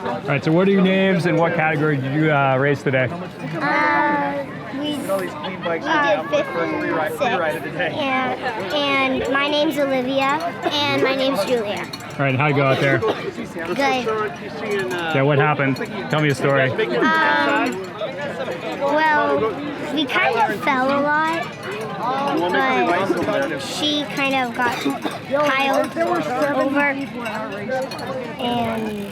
All right, so what are your names and what category did you race today? We did 5th and 6th, and my name's Olivia, and my name's Julia. All right, how'd it go out there? Good. Yeah, what happened? Tell me a story. Well, we kind of fell a lot, but she kind of got piled over, and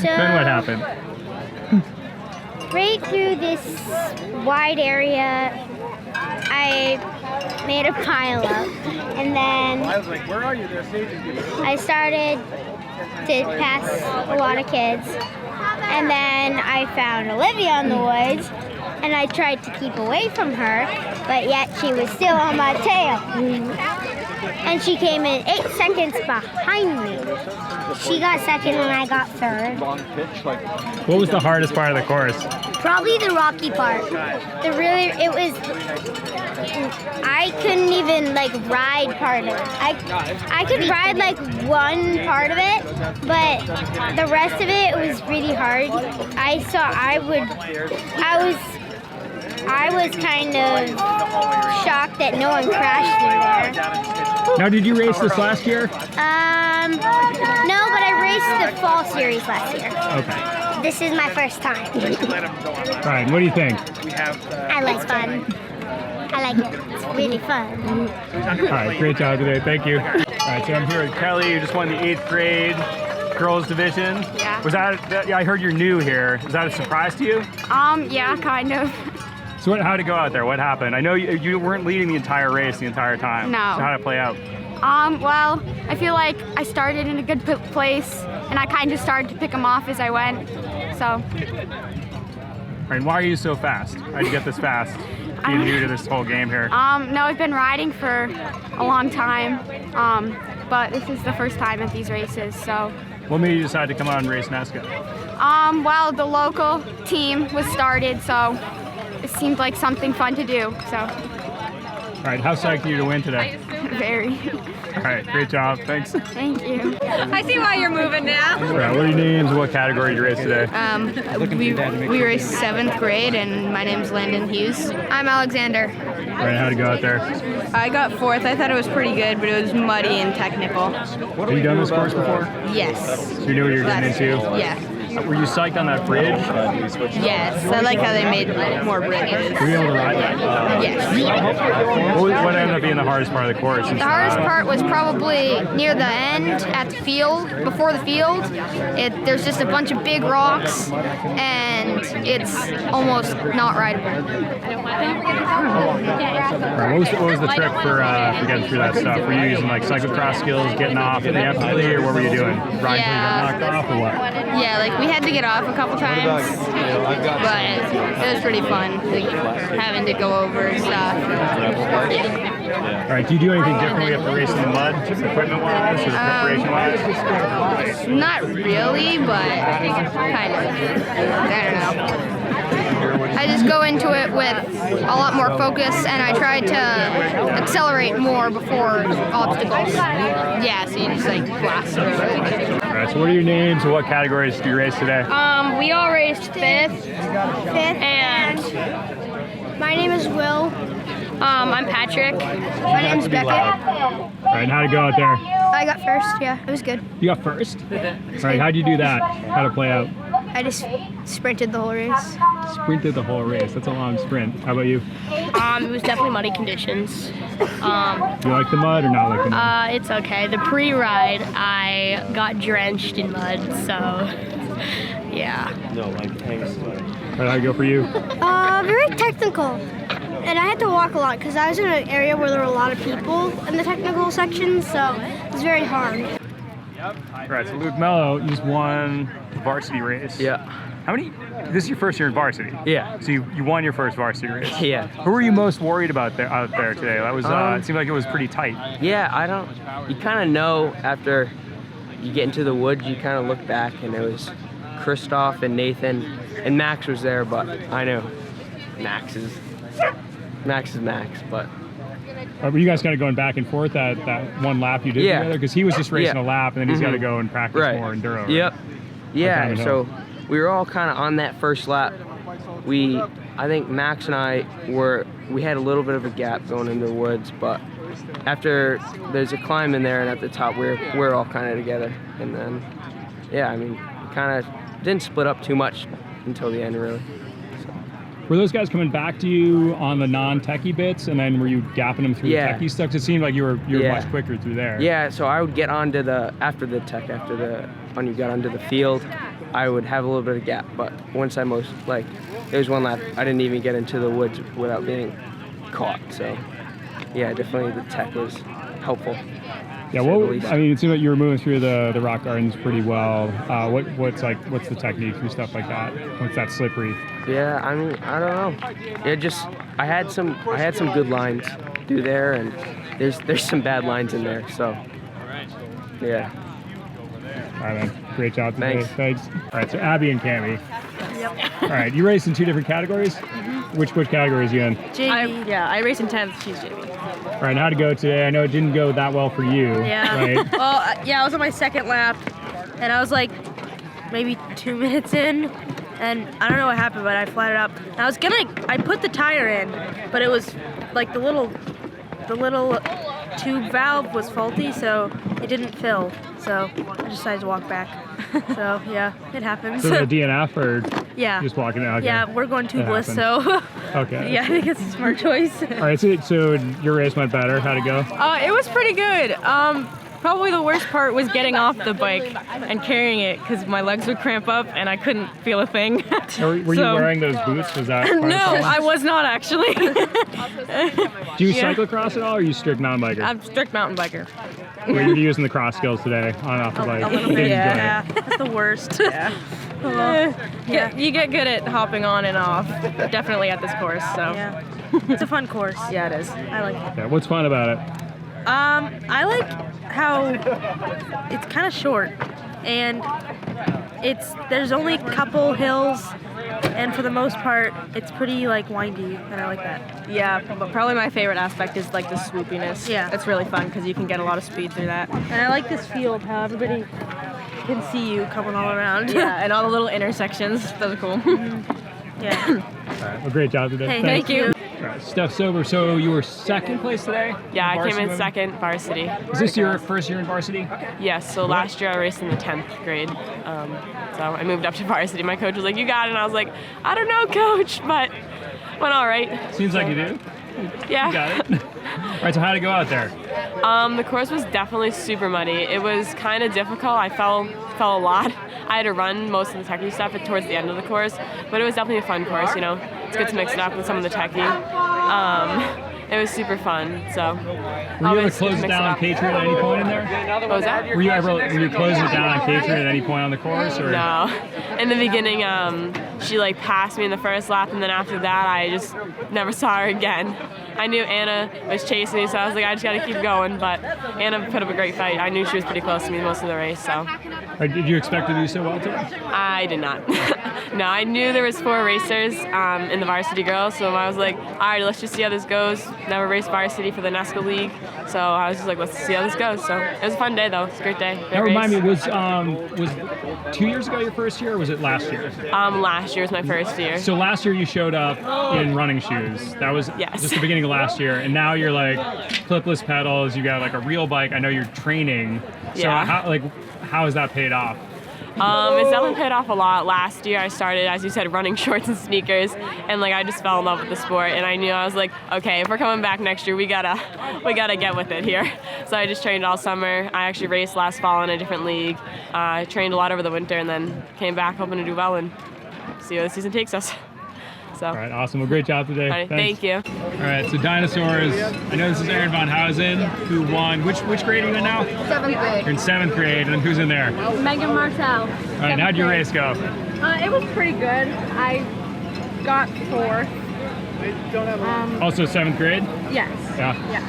so Then what happened? right through this wide area, I made a pile up, and then I started to pass a lot of kids, and then I found Olivia in the woods, and I tried to keep away from her, but yet she was still on my tail. And she came in 8 seconds behind me. She got second and I got third. What was the hardest part of the course? Probably the rocky part. I couldn't even like ride part of it. I could ride like one part of it, but the rest of it was really hard. I was kind of shocked that no one crashed through there. Now, did you race this last year? No, but I raced the fall series last year. Okay. This is my first time. All right, what do you think? I like fun. I like it. It's really fun. All right, great job today. Thank you. All right, so I'm here with Kelly, who just won the 8th grade girls division. Yeah. Was that? Yeah, I heard you're new here. Was that a surprise to you? Yeah, kind of. So how'd it go out there? What happened? I know you weren't leading the entire race the entire time. No. So how'd it play out? Well, I feel like I started in a good place, and I kind of started to pick them off as I went, so. All right, why are you so fast? How'd you get this fast? Being new to this whole game here. No, I've been riding for a long time, but this is the first time at these races, so. What made you decide to come out and race NEHSCA? Well, the local team was started, so it seemed like something fun to do, so. All right, how psyched are you to win today? Very. All right, great job. Thanks. Thank you. I see why you're moving now. All right, what are your names and what category did you race today? We raced 7th grade, and my name's Landon Hughes. I'm Alexander. All right, how'd it go out there? I got 4th. I thought it was pretty good, but it was muddy and technical. Have you done this course before? Yes. So you knew what you were getting into? Yeah. Were you psyched on that bridge? Yes. I like how they made more bridges. Were you able to ride that? Yes. What ended up being the hardest part of the course? The hardest part was probably near the end at the field, before the field. There's just a bunch of big rocks, and it's almost not rideable. Right, what was the trick for getting through that stuff? Were you using like cyclocross skills, getting off preemptively, or what were you doing? Riding till you got knocked off or what? Yeah, like we had to get off a couple times, but it was pretty fun, like, having to go over stuff. All right, do you do anything differently after racing in the mud, equipment-wise or preparation-wise? Not really, but kind of. I don't know. I just go into it with a lot more focus, and I try to accelerate more before obstacles. Yeah, so you just like blast through it. All right, so what are your names and what categories do you race today? We all raced 5th. And My name is Will. I'm Patrick. My name's Becca. All right, and how'd it go out there? I got first, yeah, it was good. You got first? All right, how'd you do that? How'd it play out? I just sprinted the whole race. Sprinted the whole race. That's a long sprint. How about you? It was definitely muddy conditions. Do you like the mud or not like the mud? It's okay. The pre-ride, I got drenched in mud, so yeah. All right, how'd it go for you? Very technical. And I had to walk a lot because I was in an area where there were a lot of people in the technical section, so it was very hard. All right, so Luke Mello, you just won the varsity race. Yeah. This is your first year in varsity? Yeah. So you won your first varsity race? Yeah. Who were you most worried about out there today? That was, it seemed like it was pretty tight. Yeah, you kind of know after you get into the woods, you kind of look back, and it was Christoph and Nathan, and Max was there, but I know Max is Max, but Were you guys kind of going back and forth that one lap you did together? Because he was just racing a lap, and then he's got to go and practice more enduro. Right? Yep. Yeah. So we were all kind of on that first lap. I think Max and I we had a little bit of a gap going into the woods, but after there's a climb in there, and at the top we're all kind of together. And then, yeah, I mean, kind of didn't split up too much until the end, really. Were those guys coming back to you on the non-techie bits, and then were you gapping them through the techie stuff? 'Cause it seemed like you were much quicker through there. Yeah, so I would get onto when you got onto the field, I would have a little bit of gap, but once there was one lap, I didn't even get into the woods without being caught. So yeah, definitely the tech was helpful. Yeah, well, I mean, it seemed like you were moving through the rock gardens pretty well. What's the technique through stuff like that? What's that slippery? Yeah, I mean, I don't know. I had some good lines through there, and there's some bad lines in there. So yeah. All right, man. Great job today. Thanks. All right, so Abby and Cammie. Yep. All right, you raced in 2 different categories? Mm-hmm. Which category is you in? JV. I race in 10th, she's JV. All right, how'd it go today? I know it didn't go that well for you. Yeah. Right? Well, yeah, I was on my second lap, and I was like maybe 2 minutes in, and I don't know what happened, but I flatted up. And I put the tire in, but it was like the little tube valve was faulty, so it didn't fill. So I decided to walk back. So yeah, it happens. So a DNF or just walking out? Okay. Yeah, we're going tubeless, so okay. Yeah, I think it's a smart choice. All right, so your race went better. How'd it go? It was pretty good. Probably the worst part was getting off the bike and carrying it because my legs would cramp up and I couldn't feel a thing. Were you wearing those boots? Was that part No, I was not actually. Do you cyclocross at all, or are you strict mountain biker? I'm strict mountain biker. Were you using the cross skills today on and off the bike? A little bit, yeah. That's the worst. Yeah. You get good at hopping on and off, definitely at this course. So yeah. It's a fun course. Yeah, it is. I like it. Yeah, what's fun about it? I like how it's kind of short, and there's only a couple hills, and for the most part, it's pretty like windy, and I like that. Yeah, but probably my favorite aspect is like the swoopiness. Yeah. It's really fun because you can get a lot of speed through that. And I like this field, how everybody can see you coming all around. Yeah, and all the little intersections. Those are cool. Yeah. All right, well, great job today. Hey, Thank you. All right, Steph Sober, so you were second place today? Yeah, I came in second varsity. Is this your first year in varsity? Yes, so last year I raced in the 10th grade. So I moved up to varsity. My coach was like, you got it. And I was like, I don't know, coach, but went all right. Seems like you do. Yeah. You got it. All right, so how'd it go out there? The course was definitely super muddy. It was kind of difficult. I fell a lot. I had to run most of the techie stuff towards the end of the course, but it was definitely a fun course, you know. It's good to mix it up with some of the techie. It was super fun, so. Were you able to close it down on Patriot at any point in there? What was that? Were you closing it down on Patriot at any point on the course? Or? No. In the beginning, she like passed me in the first lap, and then after that, I just never saw her again. I knew Anna was chasing me, so I was like, I just gotta keep going, but Anna put up a great fight. I knew she was pretty close to me most of the race, so. Did you expect to do so well today? I did not. No, I knew there was 4 racers in the varsity girls, so I was like, all right, let's just see how this goes. Never raced varsity for the NEHSCA League, so I was just like, let's see how this goes. So it was a fun day, though. It was a great day. Now remind me, was 2 years ago your first year, or was it last year? Last year was my first year. So last year you showed up in running shoes. That was just the beginning of last year, and now you're like clipless pedals. You got like a real bike. I know you're training. So how has that paid off? It's definitely paid off a lot. Last year I started, as you said, running shorts and sneakers, and like I just fell in love with the sport, and I knew I was like, okay, if we're coming back next year, we gotta get with it here. So I just trained all summer. I actually raced last fall in a different league. I trained a lot over the winter, and then came back hoping to do well and see where the season takes us. So. All right, awesome. Well, great job today. All right, thank you. All right, so dinosaurs. I know this is Aaron Von Hausen, who won. Which grade are you in now? 7th grade. You're in 7th grade, and then who's in there? Megan Martel. All right, how'd your race go? It was pretty good. I got 4th. Also 7th grade? Yes. Yeah.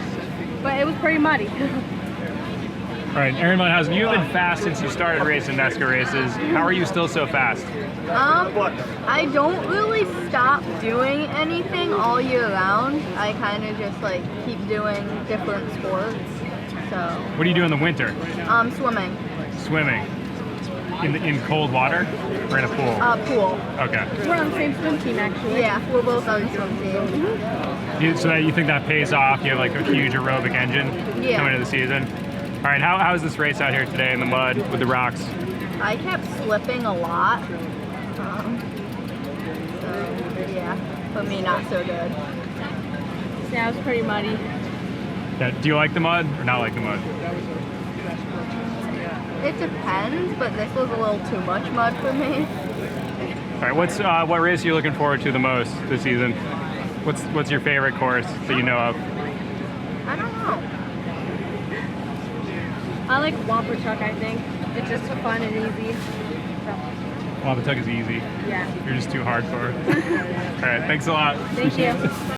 But it was pretty muddy. All right, Aaron Von Hausen, you've been fast since you started racing NEHSCA races. How are you still so fast? I don't really stop doing anything all year round. I kind of just like keep doing different sports. So. What do you do in the winter? Swimming. Swimming. In cold water or in a pool? Pool. Okay. We're on the same swim team, actually. Yeah, we're both on the swim team. So that you think that pays off? You have like a huge aerobic engine coming into the season. All right, how is this race out here today in the mud with the rocks? I kept slipping a lot. So yeah, for me not so good. Yeah, it was pretty muddy. Yeah, do you like the mud or not like the mud? It depends, but this was a little too much mud for me. All right, what race are you looking forward to the most this season? What's your favorite course that you know of? I don't know. I like Wampatuck, I think. It's just fun and easy. Wampatuck is easy. Yeah. You're just too hardcore. All right, thanks a lot. Thank you.